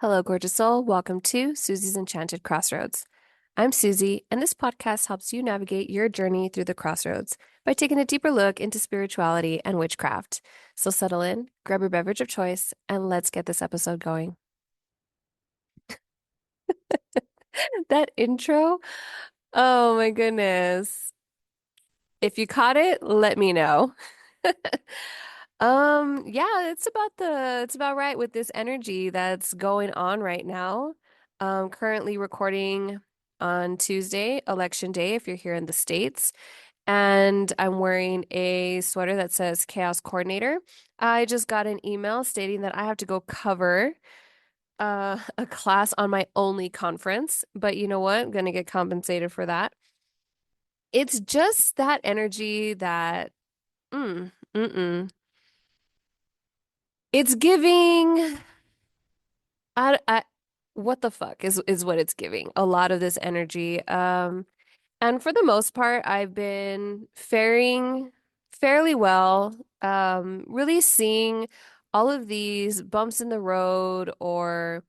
Hello, gorgeous soul. Welcome to Susie's Enchanted Crossroads. I'm Susie, and this podcast helps you navigate your journey through the crossroads by taking a deeper look into spirituality and witchcraft. So settle in, grab your beverage of choice, and let's get this episode going. That intro, oh my goodness. If you caught it, let me know. Yeah, it's about right with this energy that's going on right now. Currently recording on Tuesday, election day, if you're here in the States, and I'm wearing a sweater that says Chaos Coordinator. I just got an email stating that I have to go cover a class on my only conference, but you know what? I'm gonna get compensated for that. It's just that energy that it's giving. I what the fuck is what it's giving. A lot of this energy. And for the most part, I've been faring fairly well. Really seeing all of these bumps in the road or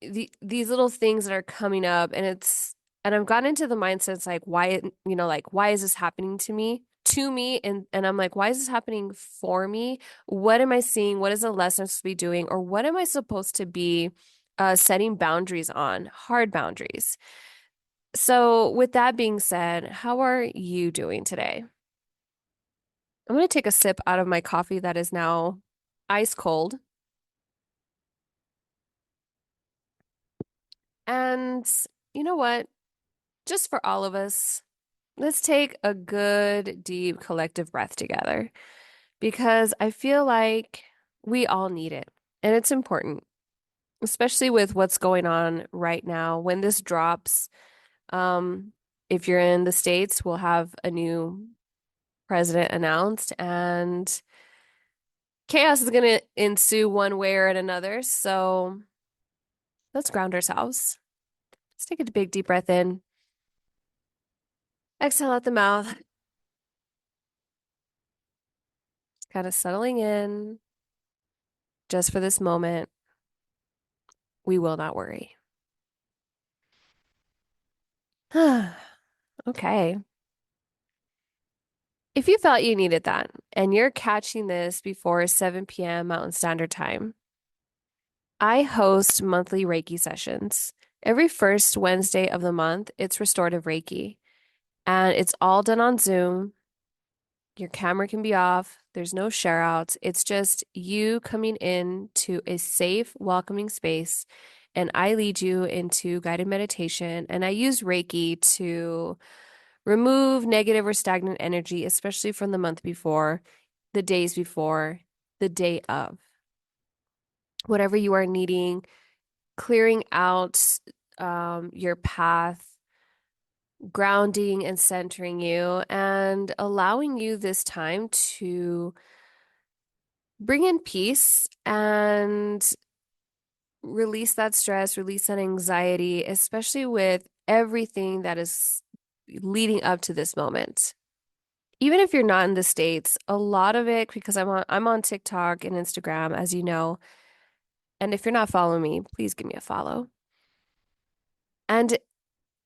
these little things that are coming up, and I've gotten into the mindset, it's like why is this happening to me, and I'm like, why is this happening for me? What am I seeing? What is the lesson I'm supposed to be doing, or what am I supposed to be setting boundaries on, hard boundaries? So with that being said, how are you doing today? I'm going to take a sip out of my coffee that is now ice cold. And you know what? Just for all of us, let's take a good, deep, collective breath together because I feel like we all need it. And it's important, especially with what's going on right now. When this drops, um, if you're in the States, we'll have a new president announced, and chaos is going to ensue one way or another. So let's ground ourselves. Let's take a big, deep breath in, exhale out the mouth, kind of settling in just for this moment. We will not worry. Okay. If you felt you needed that and you're catching this before 7 p.m. Mountain Standard Time, I host monthly Reiki sessions. Every first Wednesday of the month, it's Restorative Reiki, and it's all done on Zoom. Your camera can be off. There's no share outs. It's just you coming in to a safe, welcoming space. And I lead you into guided meditation. And I use Reiki to remove negative or stagnant energy, especially from the month before, the days before, the day of. Whatever you are needing, clearing out your path, grounding and centering you, and allowing you this time to bring in peace and release that stress, release that anxiety, especially with everything that is leading up to this moment. Even if you're not in the States, a lot of it, because I'm on TikTok and Instagram, as you know, and if you're not following me, please give me a follow. And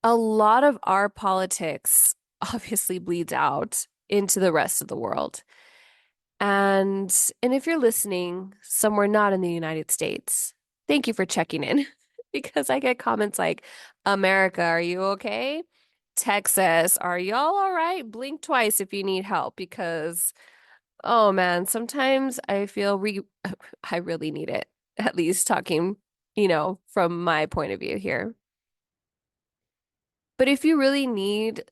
a lot of our politics obviously bleeds out into the rest of the world. And if you're listening somewhere not in the United States, thank you for checking in because I get comments like, America, are you okay? Texas, are y'all all right? Blink twice if you need help because, oh man, sometimes I feel I really need it, at least talking, from my point of view here. But if you really need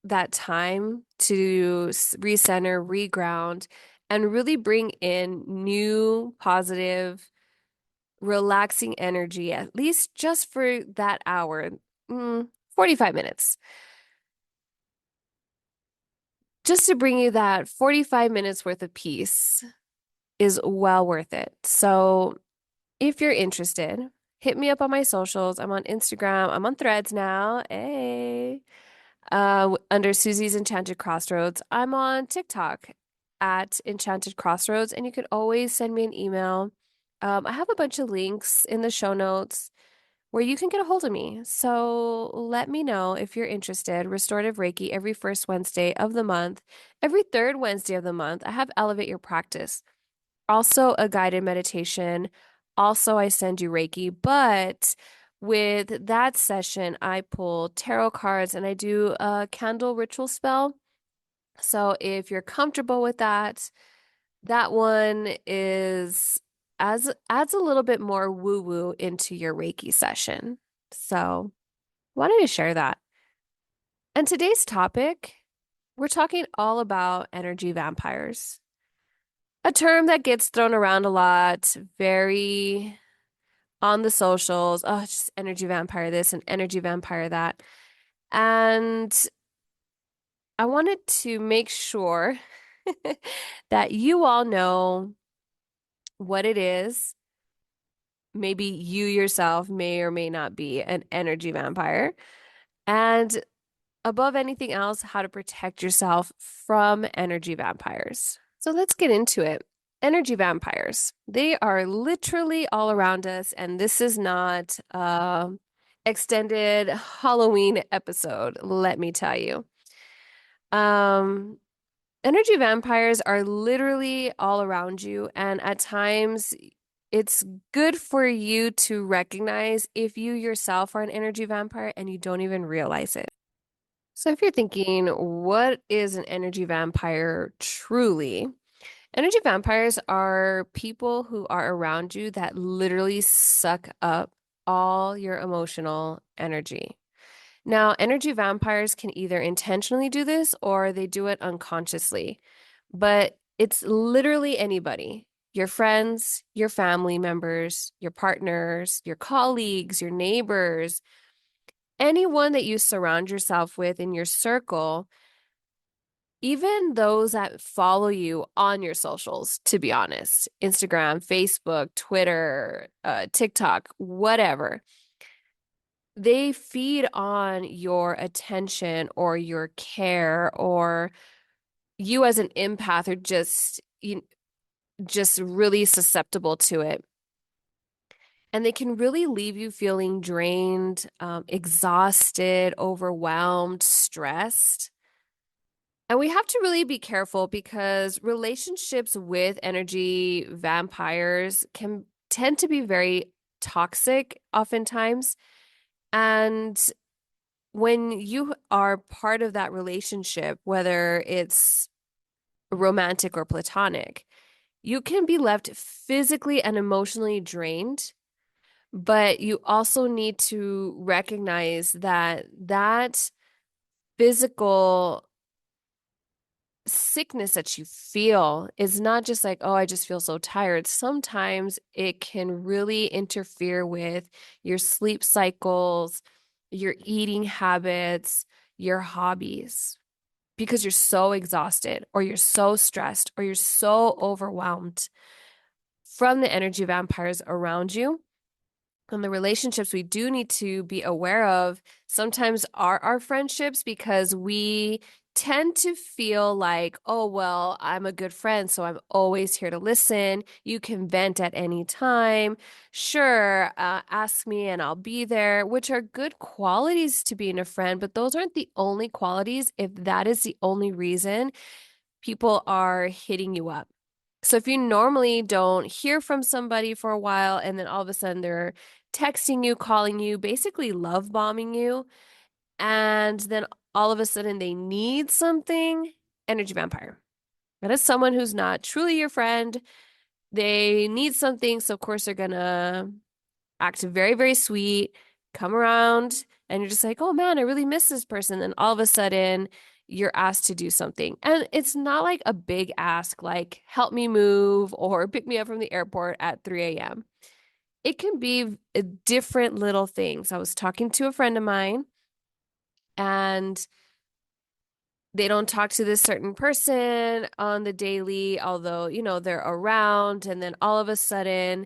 that time to recenter, reground, and really bring in new, positive, relaxing energy, at least just for that hour, 45 minutes, just to bring you that 45 minutes worth of peace is well worth it. So if you're interested, hit me up on my socials. I'm on Instagram. I'm on Threads now. Hey. Under Susie's Enchanted Crossroads. I'm on TikTok at Enchanted Crossroads, and you can always send me an email I have a bunch of links in the show notes where you can get a hold of me. So let me know if you're interested. Restorative Reiki every first Wednesday of the month, every third Wednesday of the month. I have Elevate Your Practice, also a guided meditation. Also, I send you Reiki, but with that session, I pull tarot cards and I do a candle ritual spell. So if you're comfortable with that, that one is as adds a little bit more woo-woo into your Reiki session. So, wanted to share that. And today's topic, we're talking all about energy vampires. A term that gets thrown around a lot, very on the socials. Oh, it's just energy vampire this and energy vampire that. And I wanted to make sure that you all know what it is. Maybe you yourself may or may not be an energy vampire. And above anything else, how to protect yourself from energy vampires. So let's get into it. Energy vampires, they are literally all around us, and this is not a extended Halloween episode, let me tell you. Um, Energy vampires are literally all around you, and at times it's good for you to recognize if you yourself are an energy vampire and you don't even realize it. So, if you're thinking, what is an energy vampire truly? Energy vampires are people who are around you that literally suck up all your emotional energy. Now, energy vampires can either intentionally do this or they do it unconsciously, but it's literally anybody. Your friends, your family members, your partners, your colleagues, your neighbors, anyone that you surround yourself with in your circle, even those that follow you on your socials, to be honest, Instagram, Facebook, Twitter, TikTok, whatever, they feed on your attention or your care, or you as an empath are just really susceptible to it. And they can really leave you feeling drained, exhausted, overwhelmed, stressed. And we have to really be careful because relationships with energy vampires can tend to be very toxic oftentimes. And when you are part of that relationship, whether it's romantic or platonic, you can be left physically and emotionally drained, but you also need to recognize that that physical sickness that you feel is not just like, oh, I just feel so tired. Sometimes it can really interfere with your sleep cycles, your eating habits, your hobbies, because you're so exhausted or you're so stressed or you're so overwhelmed from the energy vampires around you. And the relationships we do need to be aware of sometimes are our friendships, because we tend to feel like, oh, well, I'm a good friend, so I'm always here to listen. You can vent at any time. Sure, ask me and I'll be there, which are good qualities to being a friend, but those aren't the only qualities if that is the only reason people are hitting you up. So if you normally don't hear from somebody for a while and then all of a sudden they're texting you, calling you, basically love bombing you, and then all of a sudden they need something, energy vampire. That is someone who's not truly your friend. They need something, so of course they're gonna act very, very sweet, come around, and you're just like, oh man, I really miss this person. And all of a sudden, you're asked to do something. And it's not like a big ask, like help me move or pick me up from the airport at 3 a.m. It can be different little things. I was talking to a friend of mine, and they don't talk to this certain person on the daily, although, they're around. And then all of a sudden,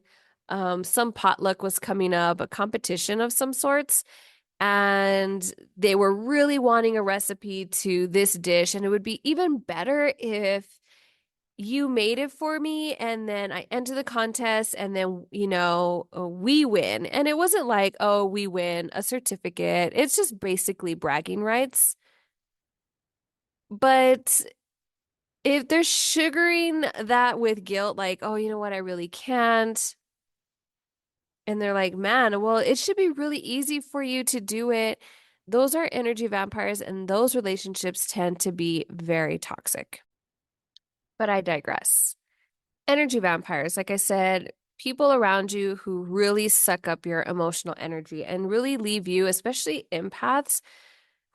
some potluck was coming up, a competition of some sorts. And they were really wanting a recipe to this dish. And it would be even better if you made it for me, and then I enter the contest, and then, we win. And it wasn't like, oh, we win a certificate. It's just basically bragging rights. But if they're sugaring that with guilt, like, oh, you know what, I really can't. And they're like, man, well, it should be really easy for you to do it. Those are energy vampires, and those relationships tend to be very toxic. But I digress. Energy vampires, like I said, people around you who really suck up your emotional energy and really leave you, especially empaths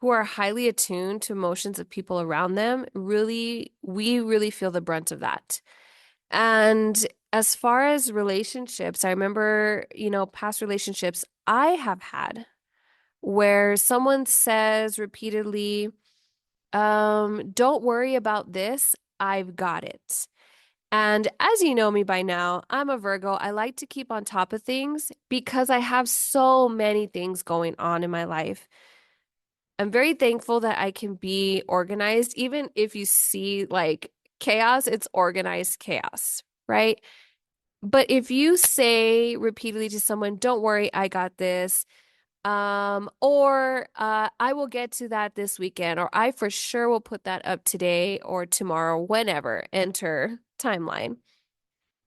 who are highly attuned to emotions of people around them, we really feel the brunt of that. And as far as relationships, I remember, past relationships I have had where someone says repeatedly, don't worry about this, I've got it. And as you know me by now, I'm a Virgo. I like to keep on top of things because I have so many things going on in my life. I'm very thankful that I can be organized. Even if you see like chaos, it's organized chaos, right? But if you say repeatedly to someone, don't worry, I got this, or I will get to that this weekend, or I for sure will put that up today or tomorrow, whenever, enter timeline.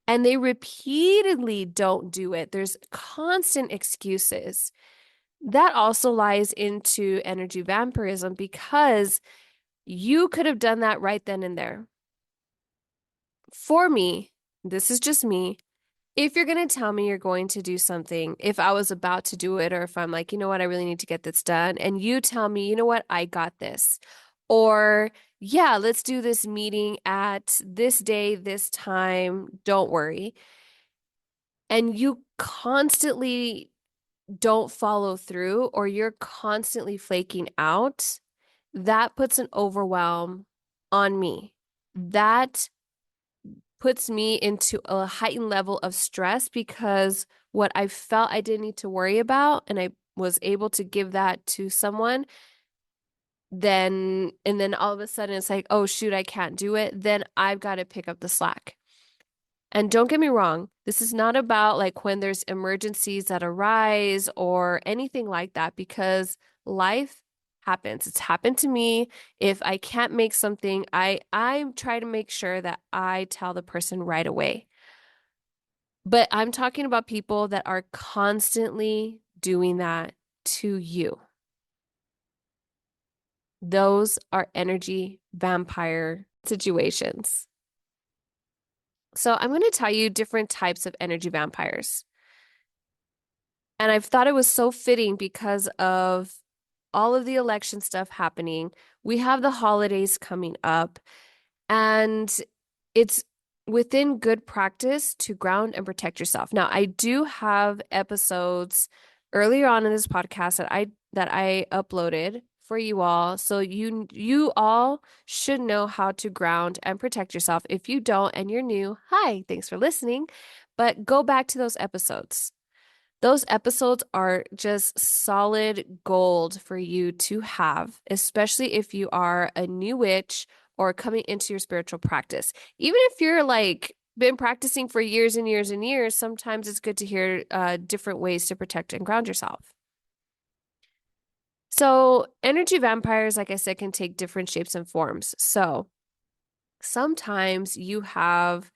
And they repeatedly don't do it. There's constant excuses. That also lies into energy vampirism because you could have done that right then and there. For me, this is just me. If you're going to tell me you're going to do something, if I was about to do it, or if I'm like, you know what, I really need to get this done, and you tell me, you know what, I got this. Or, yeah, let's do this meeting at this day, this time, don't worry. And you constantly don't follow through, or you're constantly flaking out, that puts an overwhelm on me. That puts me into a heightened level of stress because what I felt I didn't need to worry about, and I was able to give that to someone, and then all of a sudden it's like, oh shoot, I can't do it. Then I've got to pick up the slack. And don't get me wrong, this is not about like when there's emergencies that arise or anything like that, because life happens. It's happened to me. If I can't make something, I try to make sure that I tell the person right away. But I'm talking about people that are constantly doing that to you. Those are energy vampire situations. So I'm going to tell you different types of energy vampires. And I've thought it was so fitting because of all of the election stuff happening. We have the holidays coming up, and it's within good practice to ground and protect yourself. Now, I do have episodes earlier on in this podcast that I uploaded for you all. So you all should know how to ground and protect yourself. If you don't and you're new, hi, thanks for listening. But go back to those episodes. Those episodes are just solid gold for you to have, especially if you are a new witch or coming into your spiritual practice. Even if you're like been practicing for years and years and years, sometimes it's good to hear different ways to protect and ground yourself. So, energy vampires, like I said, can take different shapes and forms. So, sometimes you have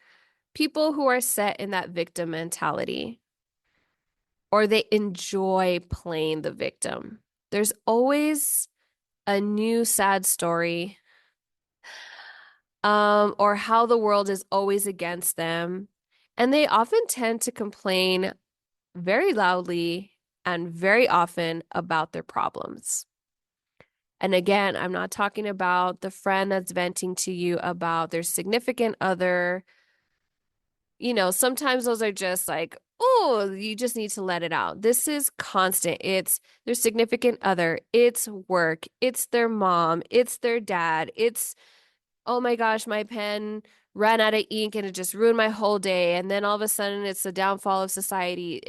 people who are set in that victim mentality, or they enjoy playing the victim. There's always a new sad story, or how the world is always against them. And they often tend to complain very loudly and very often about their problems. And again, I'm not talking about the friend that's venting to you about their significant other. Sometimes those are just like, oh, you just need to let it out. This is constant. It's their significant other, it's work, it's their mom, it's their dad, it's, oh my gosh, my pen ran out of ink and it just ruined my whole day. And then all of a sudden it's the downfall of society.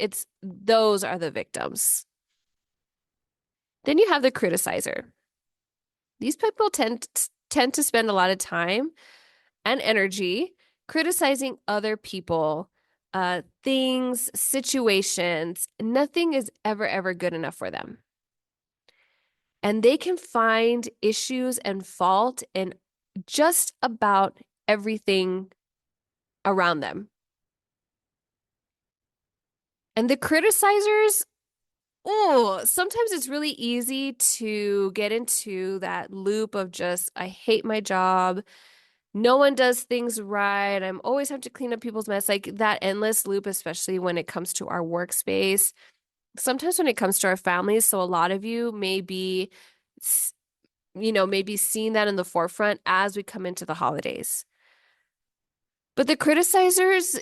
Those are the victims. Then you have the criticizer. These people tend to spend a lot of time and energy criticizing other people, things, situations. Nothing is ever good enough for them. And they can find issues and fault in just about everything around them. And the criticizers, oh, sometimes it's really easy to get into that loop of just, I hate my job. No one does things right. I'm always have to clean up people's mess, like that endless loop, especially when it comes to our workspace. Sometimes when it comes to our families, so a lot of you may be, maybe seeing that in the forefront as we come into the holidays. But the criticizers,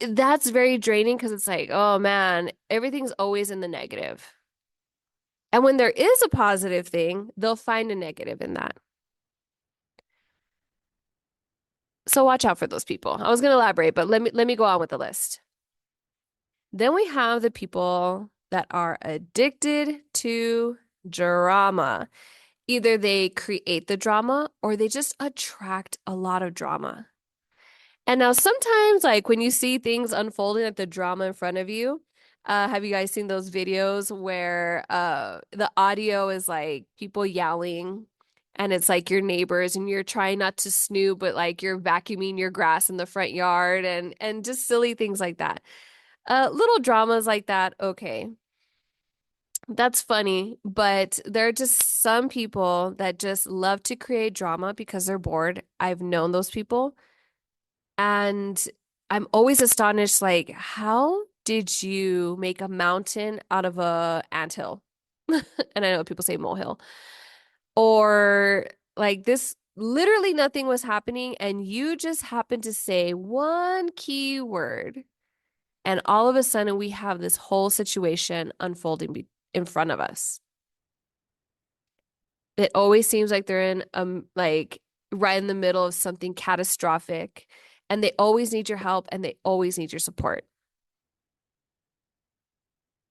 that's very draining because it's like, oh man, everything's always in the negative. And when there is a positive thing, they'll find a negative in that. So watch out for those people. I was going to elaborate, but let me go on with the list. Then we have the people that are addicted to drama. Either they create the drama or they just attract a lot of drama. And now sometimes, like when you see things unfolding, like the drama in front of you, have you guys seen those videos where the audio is like people yelling and it's like your neighbors and you're trying not to snooze, but like you're vacuuming your grass in the front yard and just silly things like that. Little dramas like that, okay. That's funny, but there are just some people that just love to create drama because they're bored. I've known those people. And I'm always astonished, like, how did you make a mountain out of a anthill? And I know people say molehill. Or like this, literally nothing was happening, and you just happened to say one key word, and all of a sudden we have this whole situation unfolding in front of us. It always seems like they're in like right in the middle of something catastrophic, and they always need your help and they always need your support.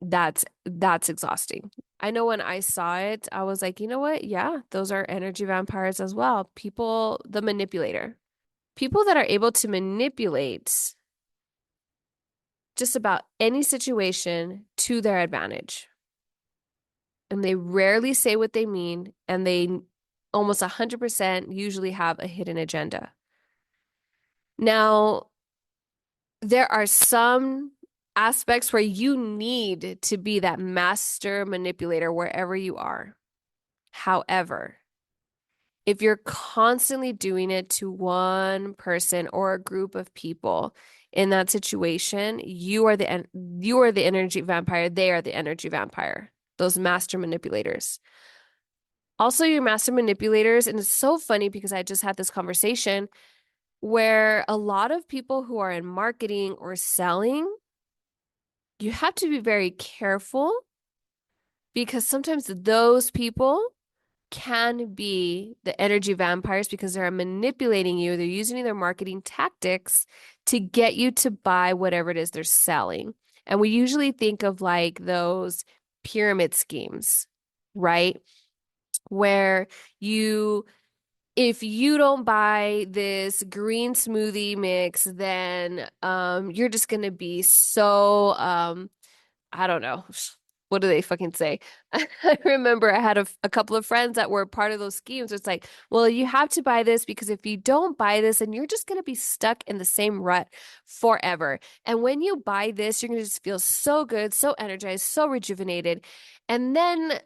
That's exhausting. I know when I saw it, I was like, you know what? Yeah, those are energy vampires as well. People, the manipulator. People that are able to manipulate just about any situation to their advantage. And they rarely say what they mean, and they almost 100% usually have a hidden agenda. Now, there are some aspects where you need to be that master manipulator wherever you are. However, if you're constantly doing it to one person or a group of people in that situation, you are the energy vampire, they are the energy vampire. Those master manipulators. Also, your master manipulators, and it's so funny because I just had this conversation where a lot of people who are in marketing or selling, you have to be very careful because sometimes those people can be the energy vampires because they're manipulating you. They're using their marketing tactics to get you to buy whatever it is they're selling. And we usually think of like those pyramid schemes, right? Where you if you don't buy this green smoothie mix, then you're just gonna be so I don't know. What do they fucking say? I remember I had a couple of friends that were part of those schemes. It's like, well, you have to buy this because if you don't buy this, then you're just going to be stuck in the same rut forever. And when you buy this, you're going to just feel so good, so energized, so rejuvenated. And then,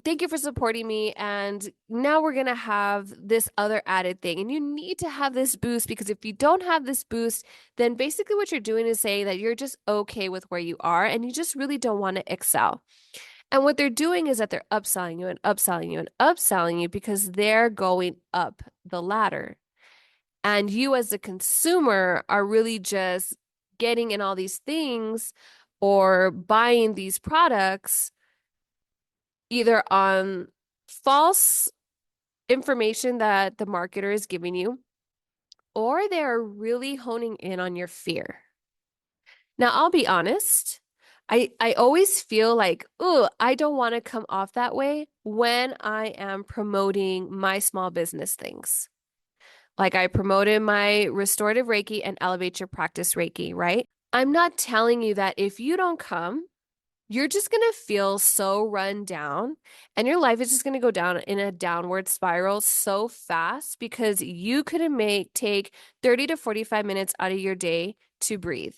thank you for supporting me. And now we're going to have this other added thing. And you need to have this boost because if you don't have this boost, then basically what you're doing is saying that you're just okay with where you are and you just really don't want to excel. And what they're doing is that they're upselling you and upselling you and upselling you because they're going up the ladder. And you, as the consumer, are really just getting in all these things or buying these products either on false information that the marketer is giving you, or they're really honing in on your fear. Now, I'll be honest. I always feel like, oh, I don't want to come off that way when I am promoting my small business things. Like I promoted my restorative Reiki and elevate your practice Reiki, right? I'm not telling you that if you don't come, you're just going to feel so run down and your life is just going to go down in a downward spiral so fast because you couldn't take 30 to 45 minutes out of your day to breathe.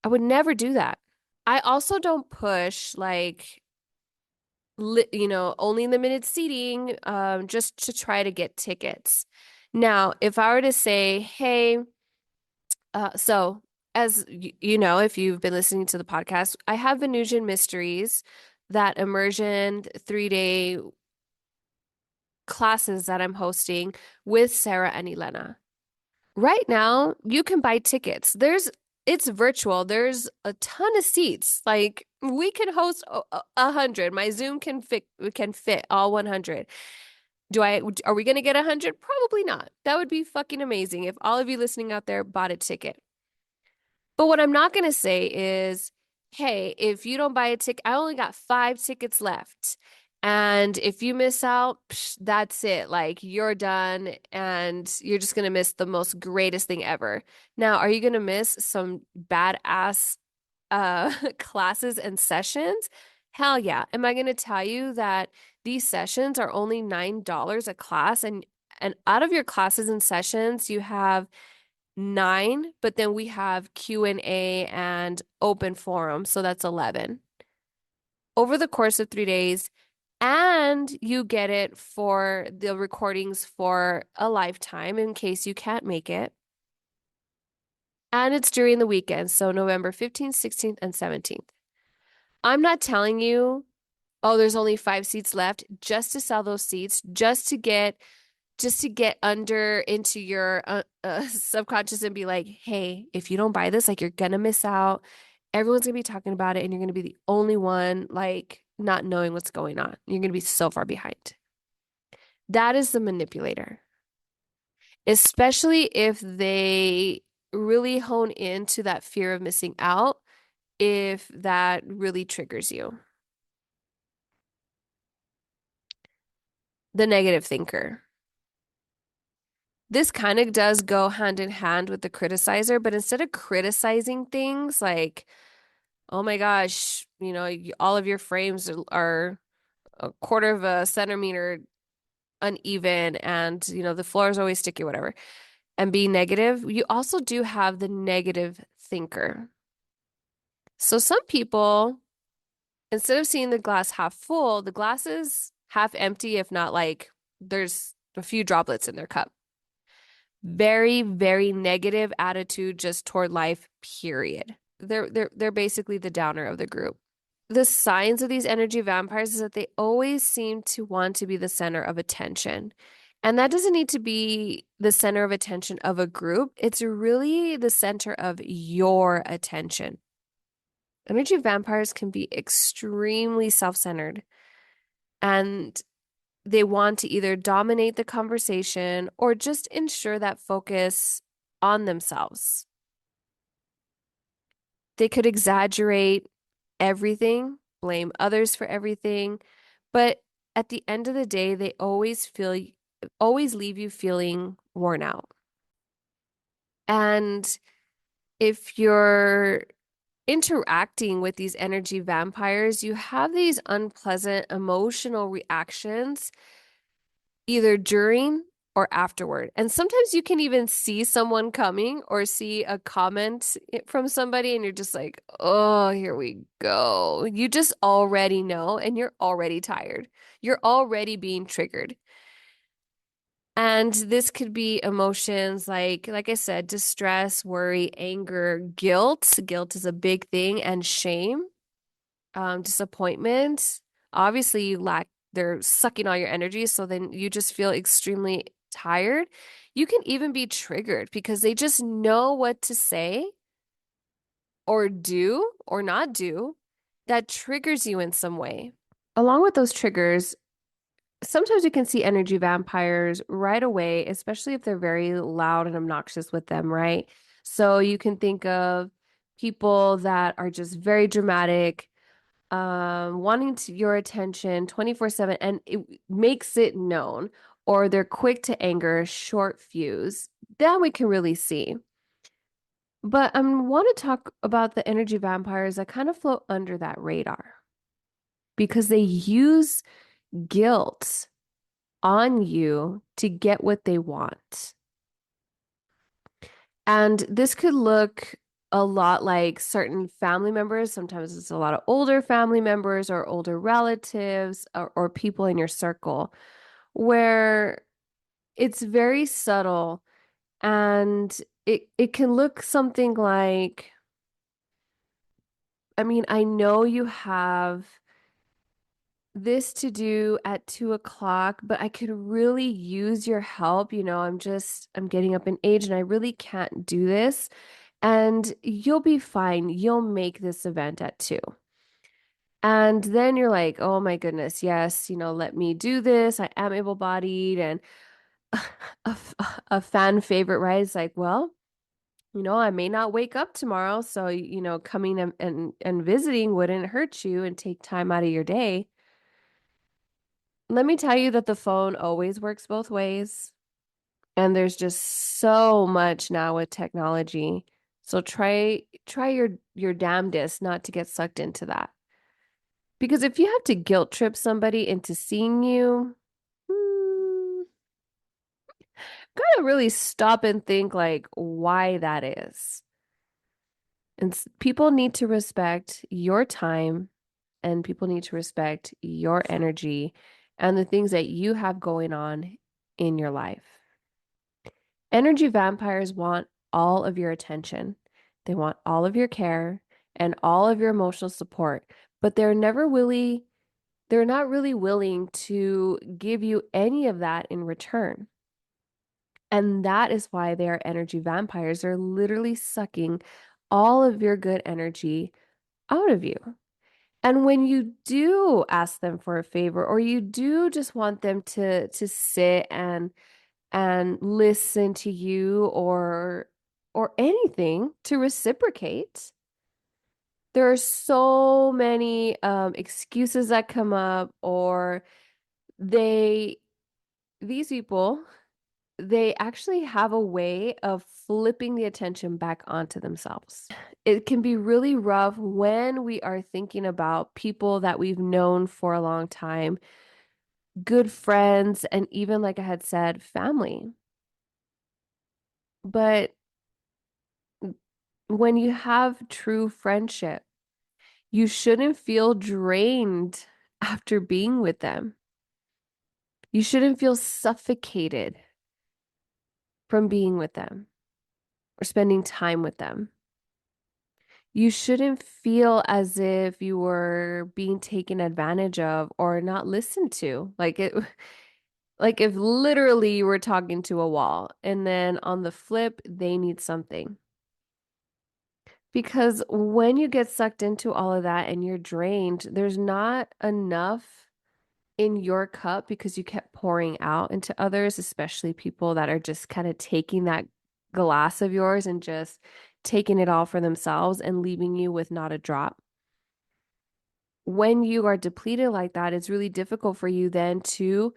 I would never do that. I also don't push like only limited seating just to try to get tickets. Now, if I were to say, hey, so as you know, if you've been listening to the podcast, I have Venusian Mysteries, that immersion 3 day classes that I'm hosting with Sarah and Elena. Right now, you can buy tickets. It's virtual. There's a ton of seats. Like we can host 100. My Zoom can fit all 100. Are we going to get 100? Probably not. That would be fucking amazing if all of you listening out there bought a ticket. But what I'm not going to say is, hey, if you don't buy a ticket, I only got 5 tickets left. And if you miss out, that's it. Like you're done and you're just going to miss the most greatest thing ever. Now, are you going to miss some badass classes and sessions? Hell yeah. Am I going to tell you that these sessions are only $9 a class and out of your classes and sessions, you have 9, but then we have Q&A and open forum, so that's 11 over the course of 3 days. And you get it for the recordings for a lifetime in case you can't make it. And it's during the weekend, so November 15th, 16th, and 17th. I'm not telling you, oh, there's only 5 seats left just to sell those seats, just to get under into your subconscious and be like, hey, if you don't buy this, like you're gonna miss out. Everyone's gonna be talking about it, and you're gonna be the only one like not knowing what's going on. You're gonna be so far behind. That is the manipulator, especially if they really hone into that fear of missing out, if that really triggers you. The negative thinker. This kind of does go hand in hand with the criticizer, but instead of criticizing things like, oh my gosh, all of your frames are a quarter of a centimeter uneven and, the floor is always sticky, whatever, and be negative, you also do have the negative thinker. So some people, instead of seeing the glass half full, the glass is half empty, if not like there's a few droplets in their cup. Very, very negative attitude just toward life, period. They're basically the downer of the group. The signs of these energy vampires is that they always seem to want to be the center of attention. And that doesn't need to be the center of attention of a group. It's really the center of your attention. Energy vampires can be extremely self-centered and they want to either dominate the conversation or just ensure that focus on themselves. They could exaggerate everything, blame others for everything, but at the end of the day, they always leave you feeling worn out. And if you're interacting with these energy vampires, you have these unpleasant emotional reactions either during or afterward. And sometimes you can even see someone coming or see a comment from somebody, and you're just like, oh, here we go. You just already know, and you're already tired. You're already being triggered. And this could be emotions like I said, distress, worry, anger, guilt. Guilt is a big thing, and shame, disappointment. Obviously, they're sucking all your energy, so then you just feel extremely tired. You can even be triggered because they just know what to say or do or not do that triggers you in some way. Along with those triggers, sometimes you can see energy vampires right away, especially if they're very loud and obnoxious with them, right? So you can think of people that are just very dramatic, wanting your attention 24/7, and it makes it known. or they're quick to anger, short fuse, then we can really see. But I want to talk about the energy vampires that kind of float under that radar because they use guilt on you to get what they want. And this could look a lot like certain family members. Sometimes it's a lot of older family members or older relatives or people in your circle where it's very subtle and it can look something like, I mean, I know you have this to do at 2 o'clock, but I could really use your help. I'm getting up in age and I really can't do this. And you'll be fine. You'll make this event at 2. And then you're like, oh my goodness, yes, let me do this. I am able-bodied. And a, a fan favorite, right? It's like, well, I may not wake up tomorrow. So, coming and visiting wouldn't hurt you and take time out of your day. Let me tell you that the phone always works both ways. And there's just so much now with technology. So try your damnedest not to get sucked into that. Because if you have to guilt trip somebody into seeing you, gotta really stop and think like why that is. And people need to respect your time and people need to respect your energy and the things that you have going on in your life. Energy vampires want all of your attention. They want all of your care and all of your emotional support, but they're not really willing to give you any of that in return. And that is why they are energy vampires. They're literally sucking all of your good energy out of you. And when you do ask them for a favor or you do just want them to sit and listen to you or anything to reciprocate, there are so many excuses that come up or they these people they actually have a way of flipping the attention back onto themselves. It can be really rough when we are thinking about people that we've known for a long time, good friends, and even, like I had said, family. But when you have true friendship, you shouldn't feel drained after being with them. You shouldn't feel suffocated from being with them or spending time with them. You shouldn't feel as if you were being taken advantage of or not listened to. Like if literally you were talking to a wall and then on the flip, they need something. Because when you get sucked into all of that and you're drained, there's not enough in your cup because you kept pouring out into others, especially people that are just kind of taking that glass of yours and just taking it all for themselves and leaving you with not a drop. When you are depleted like that, it's really difficult for you then to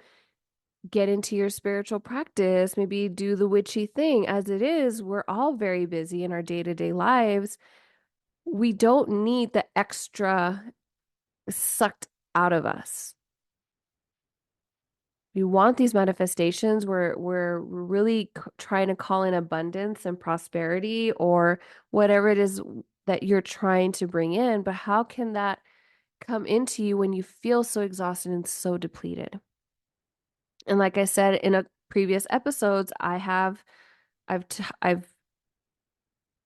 get into your spiritual practice, maybe do the witchy thing. As it is, we're all very busy in our day-to-day lives. We don't need the extra sucked out of us. We want these manifestations. We're really trying to call in abundance and prosperity or whatever it is that you're trying to bring in. But how can that come into you when you feel so exhausted and so depleted? And like I said in a previous episodes, I've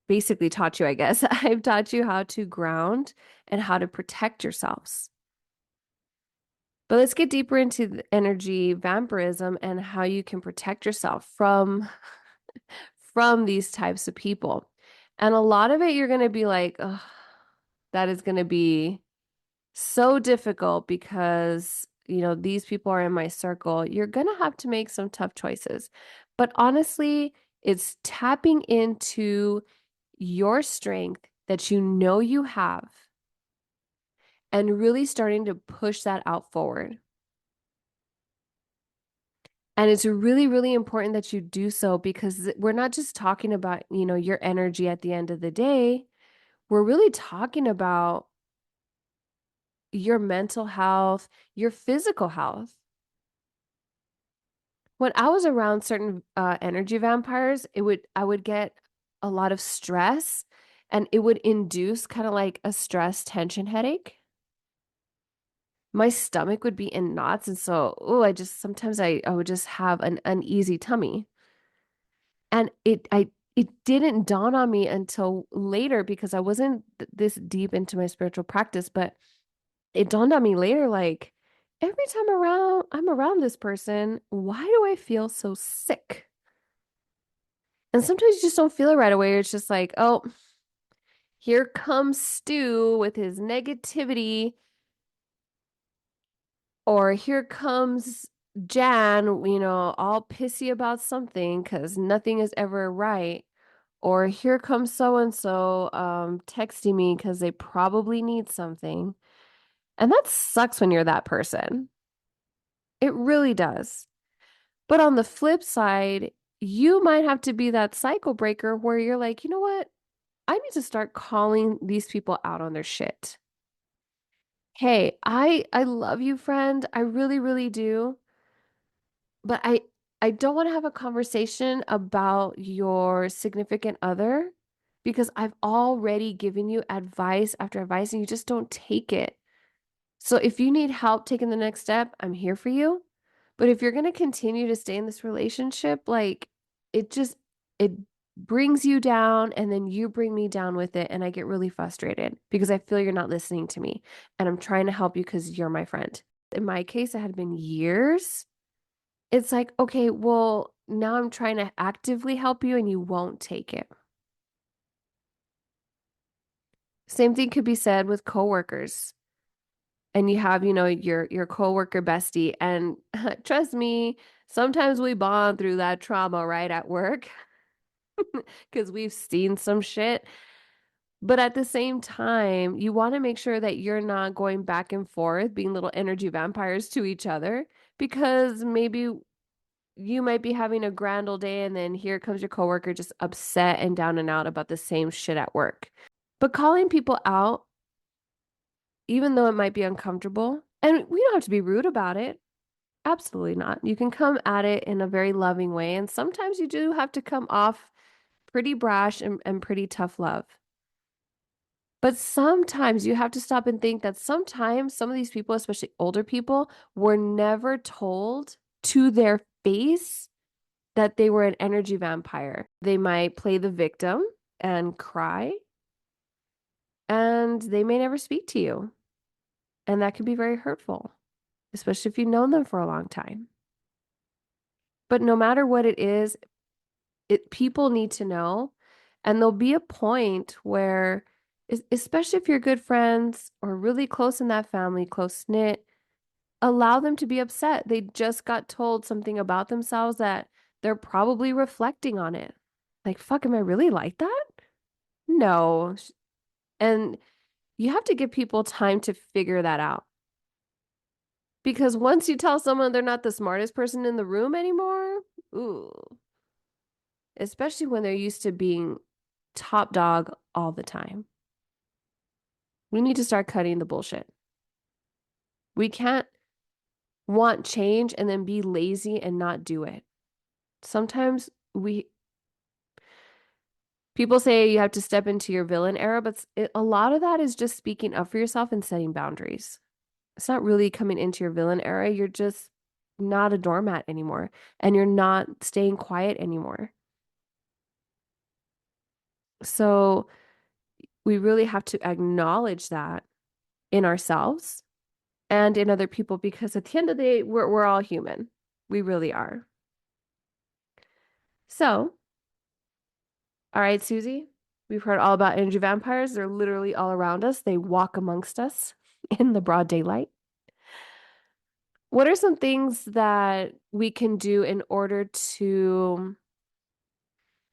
basically taught you, I guess, I've taught you how to ground and how to protect yourselves. But let's get deeper into the energy vampirism and how you can protect yourself from these types of people. And a lot of it you're going to be like, oh, that is going to be so difficult because, these people are in my circle. You're going to have to make some tough choices. But honestly, it's tapping into your strength that you know you have and really starting to push that out forward. And it's really, really important that you do so because we're not just talking about, your energy at the end of the day. We're really talking about your mental health, your physical health. When I was around certain energy vampires, I would get a lot of stress and it would induce kind of like a stress tension headache. My stomach would be in knots. And so, I just sometimes I would just have an uneasy tummy. And it didn't dawn on me until later because I wasn't this deep into my spiritual practice, but it dawned on me later, like every time I'm around this person, why do I feel so sick? And sometimes you just don't feel it right away. It's just like, oh, here comes Stu with his negativity, or here comes Jan, all pissy about something because nothing is ever right. Or here comes so and so texting me because they probably need something. And that sucks when you're that person. It really does. But on the flip side, you might have to be that cycle breaker where you're like, you know what? I need to start calling these people out on their shit. Hey, I love you, friend. I really, really do. But I don't want to have a conversation about your significant other because I've already given you advice after advice and you just don't take it. So if you need help taking the next step, I'm here for you. But if you're going to continue to stay in this relationship, like it just it brings you down and then you bring me down with it and I get really frustrated because I feel you're not listening to me and I'm trying to help you because you're my friend. In my case, it had been years. It's like, okay, well, now I'm trying to actively help you and you won't take it. Same thing could be said with coworkers. And you have, your coworker bestie. And trust me, sometimes we bond through that trauma right at work because we've seen some shit. But at the same time, you want to make sure that you're not going back and forth, being little energy vampires to each other, because maybe you might be having a grand old day and then here comes your coworker just upset and down and out about the same shit at work. But calling people out, even though it might be uncomfortable, and we don't have to be rude about it. Absolutely not. You can come at it in a very loving way. And sometimes you do have to come off pretty brash and pretty tough love. But sometimes you have to stop and think that sometimes some of these people, especially older people, were never told to their face that they were an energy vampire. They might play the victim and cry, and they may never speak to you. And that can be very hurtful, especially if you've known them for a long time. But no matter what it is, people need to know. And there'll be a point where, especially if you're good friends or really close in that family, close knit, allow them to be upset. They just got told something about themselves that they're probably reflecting on it. Like, fuck, am I really like that? No. And you have to give people time to figure that out. Because once you tell someone they're not the smartest person in the room anymore, ooh, especially when they're used to being top dog all the time. We need to start cutting the bullshit. We can't want change and then be lazy and not do it. Sometimes people say you have to step into your villain era, but a lot of that is just speaking up for yourself and setting boundaries. It's not really coming into your villain era. You're just not a doormat anymore and you're not staying quiet anymore. So we really have to acknowledge that in ourselves and in other people because at the end of the day, we're all human. We really are. So, all right, Susie, we've heard all about energy vampires. They're literally all around us. They walk amongst us in the broad daylight. What are some things that we can do in order to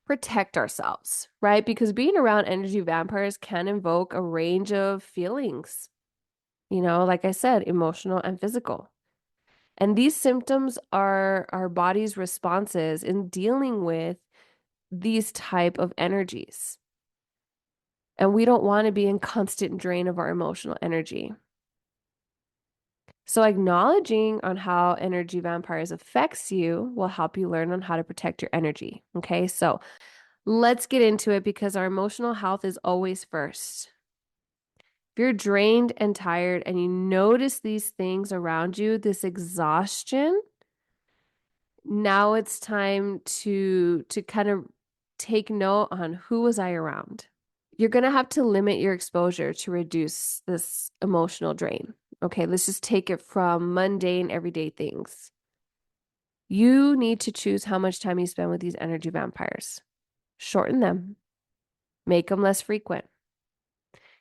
protect ourselves, right? Because being around energy vampires can invoke a range of feelings, like I said, emotional and physical. And these symptoms are our body's responses in dealing with these type of energies. And we don't want to be in constant drain of our emotional energy. So acknowledging on how energy vampires affects you will help you learn on how to protect your energy. Okay, so let's get into it because our emotional health is always first. If you're drained and tired and you notice these things around you, this exhaustion, now it's time to kind of take note on who was I around. You're going to have to limit your exposure to reduce this emotional drain. Okay, let's just take it from mundane, everyday things. You need to choose how much time you spend with these energy vampires. Shorten them, make them less frequent.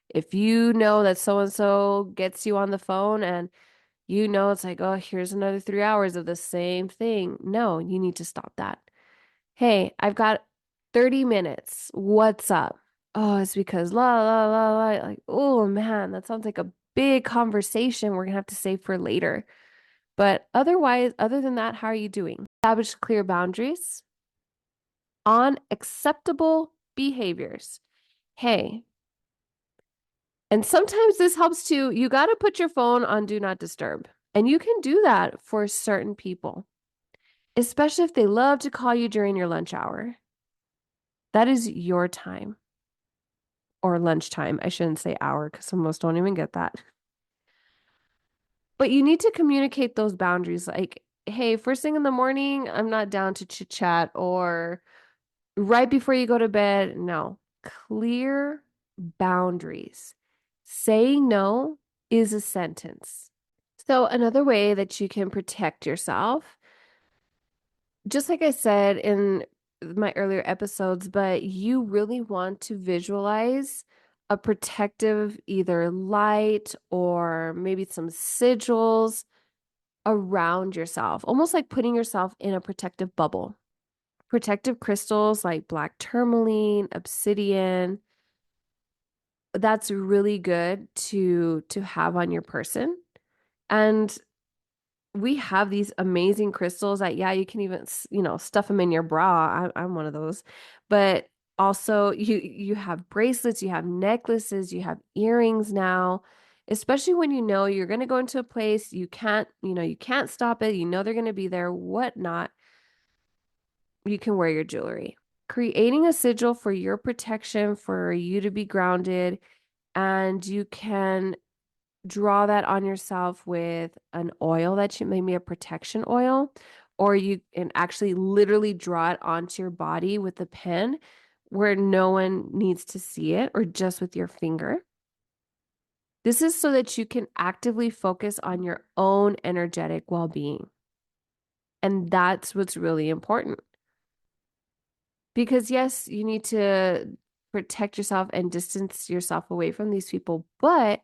If you know that so and so gets you on the phone and you know it's like, oh, here's another 3 hours of the same thing. No, you need to stop that. Hey, I've got 30 minutes. What's up? Oh, it's because la la la la. Like, oh man, that sounds like a big conversation we're gonna have to save for later. But otherwise, other than that, how are you doing? Establish clear boundaries on acceptable behaviors. Hey, and sometimes this helps too. You got to put your phone on do not disturb. And you can do that for certain people, especially if they love to call you during your lunch hour. That is your time or lunchtime. I shouldn't say hour because some of us don't even get that. But you need to communicate those boundaries like, hey, first thing in the morning, I'm not down to chit chat, or right before you go to bed. No, clear boundaries. Saying no is a sentence. So, another way that you can protect yourself, just like I said in my earlier episodes, but you really want to visualize a protective either light or maybe some sigils around yourself, almost like putting yourself in a protective bubble. Protective crystals like black tourmaline, obsidian, that's really good to have on your person. And we have these amazing crystals that, yeah, you can even, stuff them in your bra. I'm one of those. But also you have bracelets, you have necklaces, you have earrings now, especially when you know you're going to go into a place, you can't stop it. You know they're going to be there, whatnot. You can wear your jewelry. Creating a sigil for your protection, for you to be grounded, and you can draw that on yourself with an oil that you maybe a protection oil, or you can actually literally draw it onto your body with a pen where no one needs to see it, or just with your finger. This is so that you can actively focus on your own energetic well-being. And that's what's really important. Because yes, you need to protect yourself and distance yourself away from these people, but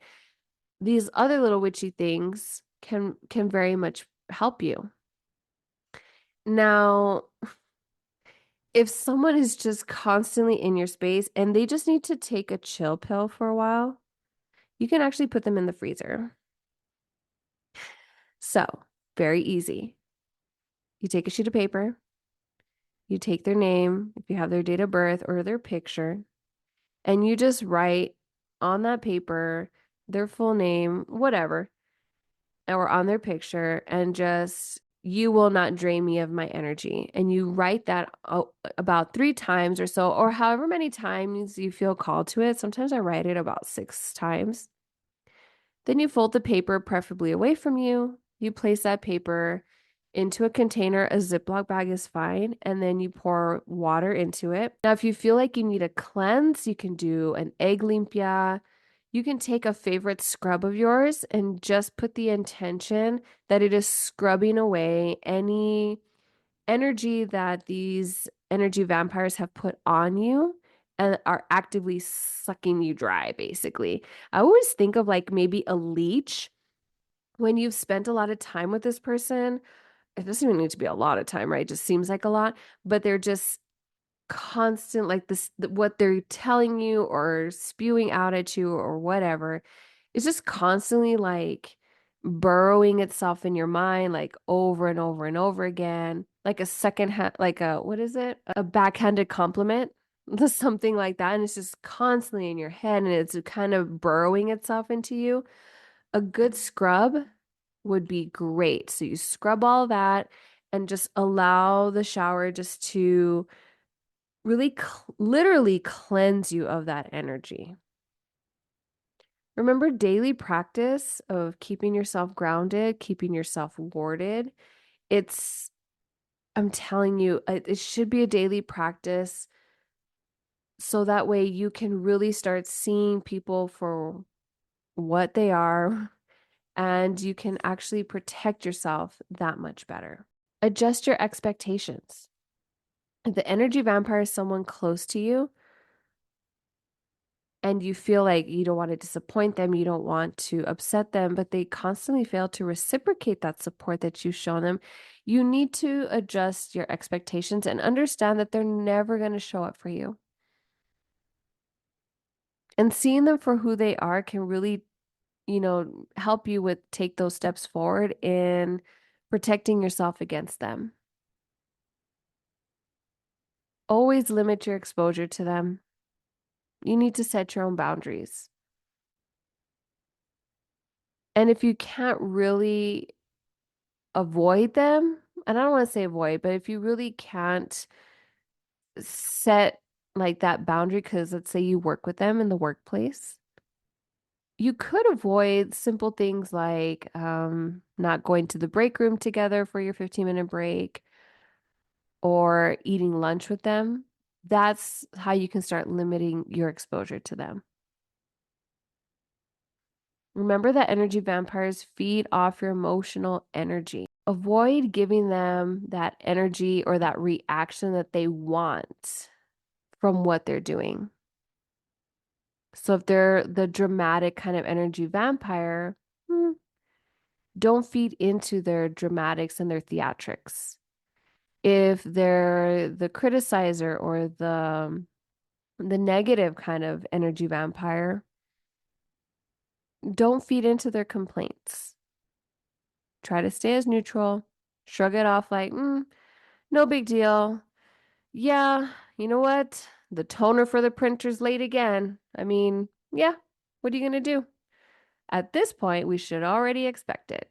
these other little witchy things can very much help you. Now, if someone is just constantly in your space and they just need to take a chill pill for a while, you can actually put them in the freezer. So, very easy. You take a sheet of paper, you take their name, if you have their date of birth or their picture, and you just write on that paper their full name, whatever, or on their picture, and just, you will not drain me of my energy. And you write that about 3 times or so, or however many times you feel called to it. Sometimes I write it about 6 times. Then you fold the paper preferably away from you. You place that paper into a container. A Ziploc bag is fine. And then you pour water into it. Now, if you feel like you need a cleanse, you can do an egg limpia. You can take a favorite scrub of yours and just put the intention that it is scrubbing away any energy that these energy vampires have put on you and are actively sucking you dry, basically. I always think of like maybe a leech. When you've spent a lot of time with this person, it doesn't even need to be a lot of time, right? It just seems like a lot, but they're just constant, like this, what they're telling you or spewing out at you or whatever, is just constantly like burrowing itself in your mind like over and over and over again, like a second hand, like a, what is it? A backhanded compliment, something like that. And it's just constantly in your head and it's kind of burrowing itself into you. A good scrub would be great. So you scrub all that and just allow the shower just to really literally cleanse you of that energy. Remember, daily practice of keeping yourself grounded, keeping yourself warded. It's, I'm telling you, it should be a daily practice so that way you can really start seeing people for what they are and you can actually protect yourself that much better. Adjust your expectations. If the energy vampire is someone close to you, and you feel like you don't want to disappoint them, you don't want to upset them, but they constantly fail to reciprocate that support that you've shown them, you need to adjust your expectations and understand that they're never going to show up for you. And seeing them for who they are can really, help you with take those steps forward in protecting yourself against them. Always limit your exposure to them. You need to set your own boundaries. And if you can't really avoid them, and I don't want to say avoid, but if you really can't set like that boundary, because let's say you work with them in the workplace, you could avoid simple things like not going to the break room together for your 15-minute break or eating lunch with them. That's how you can start limiting your exposure to them. Remember that energy vampires feed off your emotional energy. Avoid giving them that energy or that reaction that they want from what they're doing. So if they're the dramatic kind of energy vampire, don't feed into their dramatics and their theatrics. If they're the criticizer or the negative kind of energy vampire, don't feed into their complaints. Try to stay as neutral, shrug it off like, no big deal. Yeah, you know what? The toner for the printer's late again. I mean, yeah, what are you going to do? At this point, we should already expect it.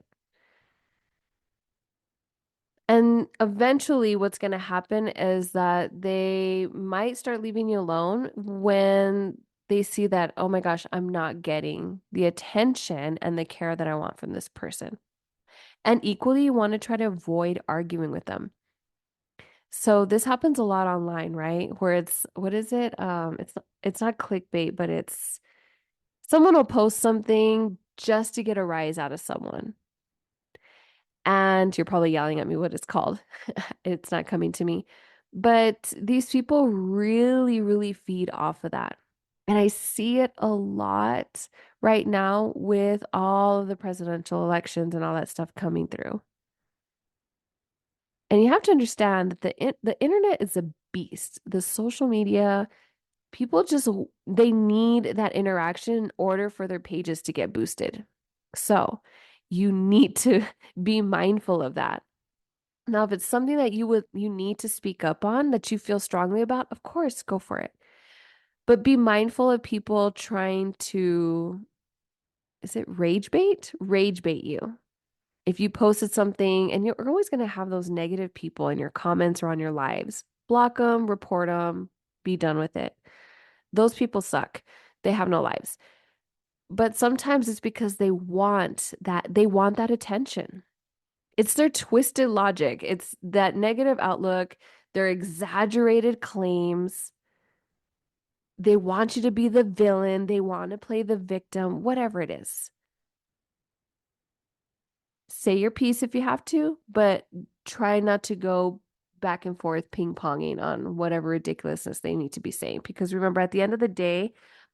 And eventually, what's going to happen is that they might start leaving you alone when they see that, oh my gosh, I'm not getting the attention and the care that I want from this person. And equally, you want to try to avoid arguing with them. So this happens a lot online, right? Where it's what is it? It's not clickbait, but it's someone will post something just to get a rise out of someone. And you're probably yelling at me what it's called. It's not coming to me. But these people really, really feed off of that. And I see it a lot right now with all of the presidential elections and all that stuff coming through. And you have to understand that the internet is a beast. The social media, people just they need that interaction in order for their pages to get boosted. So, you need to be mindful of that. Now, if it's something that you need to speak up on that you feel strongly about, of course, go for it. But be mindful of people trying to, is it rage bait? Rage bait you. If you posted something and you're always going to have those negative people in your comments or on your lives, block them, report them, be done with it. Those people suck. They have no lives. But sometimes it's because they want that attention. It's their twisted logic. It's that negative outlook, their exaggerated claims. They want you to be the villain, they want to play the victim, whatever it is. Say your piece if you have to, but try not to go back and forth ping-ponging on whatever ridiculousness they need to be saying. Because remember, at the end of the day,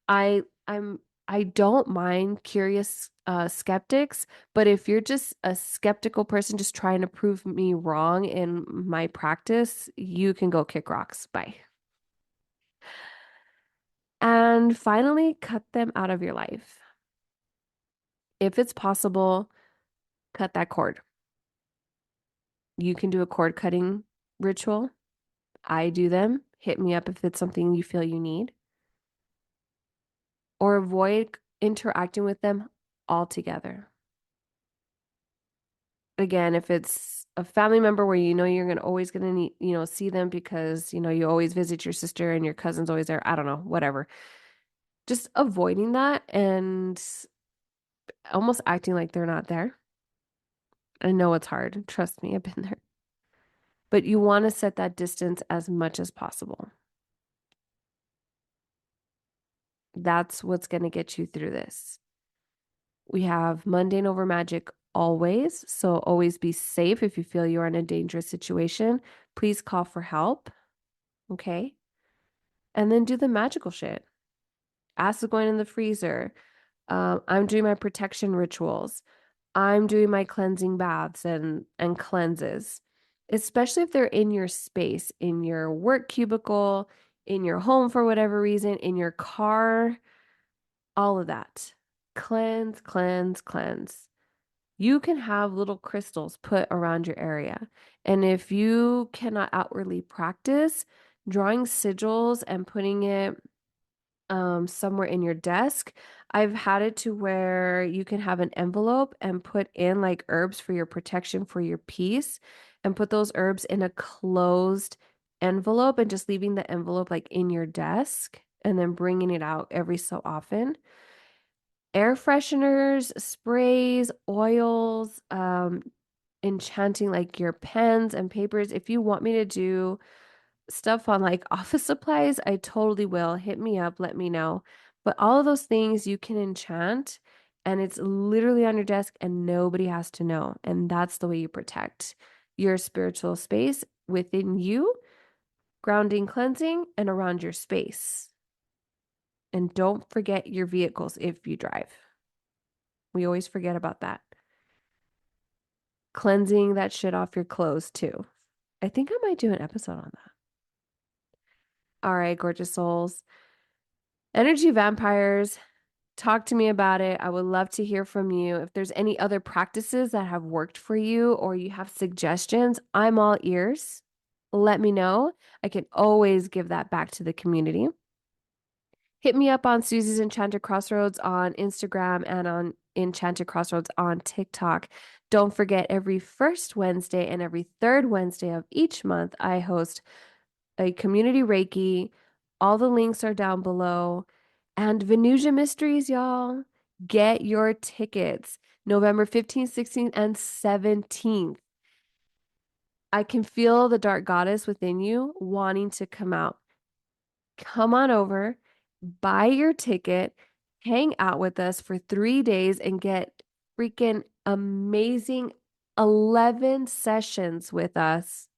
I I'm I don't mind curious skeptics, but if you're just a skeptical person just trying to prove me wrong in my practice, you can go kick rocks. Bye. And finally, cut them out of your life. If it's possible, cut that cord. You can do a cord cutting ritual. I do them. Hit me up if it's something you feel you need, or avoid interacting with them altogether. Again, if it's a family member where you know you're gonna always gonna need, see them because you always visit your sister and your cousin's always there. I don't know, whatever. Just avoiding that and almost acting like they're not there. I know it's hard. Trust me, I've been there. But you want to set that distance as much as possible. That's what's going to get you through this. We have mundane over magic always. So always be safe. If you feel you're in a dangerous situation, please call for help. Okay. And then do the magical shit. Acid going in the freezer. I'm doing my protection rituals. I'm doing my cleansing baths and cleanses, especially if they're in your space, in your work cubicle, in your home for whatever reason, in your car, all of that. Cleanse, cleanse, cleanse. You can have little crystals put around your area. And if you cannot outwardly practice, drawing sigils and putting it somewhere in your desk. I've had it to where you can have an envelope and put in like herbs for your protection, for your peace, and put those herbs in a closed envelope and just leaving the envelope like in your desk and then bringing it out every so often. Air fresheners, sprays, oils, enchanting like your pens and papers. If you want me to do stuff on like office supplies, I totally will. Hit me up, let me know. But all of those things you can enchant and it's literally on your desk and nobody has to know. And that's the way you protect your spiritual space within you, grounding, cleansing, and around your space. And don't forget your vehicles if you drive. We always forget about that. Cleansing that shit off your clothes too. I think I might do an episode on that. All right, gorgeous souls. Energy vampires, talk to me about it. I would love to hear from you. If there's any other practices that have worked for you or you have suggestions, I'm all ears. Let me know. I can always give that back to the community. Hit me up on Susie's Enchanted Crossroads on Instagram and on Enchanted Crossroads on TikTok. Don't forget, every first Wednesday and every third Wednesday of each month, I host a community Reiki. All the links are down below. And Venusian Mysteries, y'all. Get your tickets. November 15th, 16th, and 17th. I can feel the dark goddess within you wanting to come out. Come on over, buy your ticket, hang out with us for 3 days, and get freaking amazing 11 sessions with us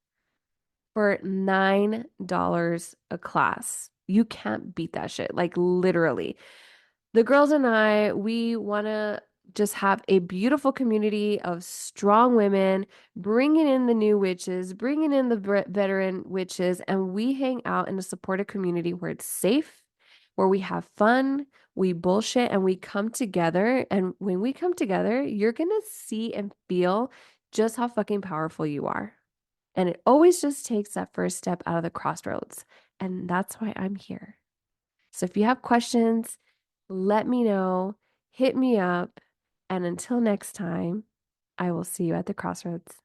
for $9 a class. You can't beat that shit. Like literally. The girls and I, we want to just have a beautiful community of strong women, bringing in the new witches, bringing in the veteran witches, and we hang out in a supportive community where it's safe, where we have fun, we bullshit, and we come together. And when we come together, you're going to see and feel just how fucking powerful you are. And it always just takes that first step out of the crossroads. And that's why I'm here. So if you have questions, let me know, hit me up. And until next time, I will see you at the crossroads.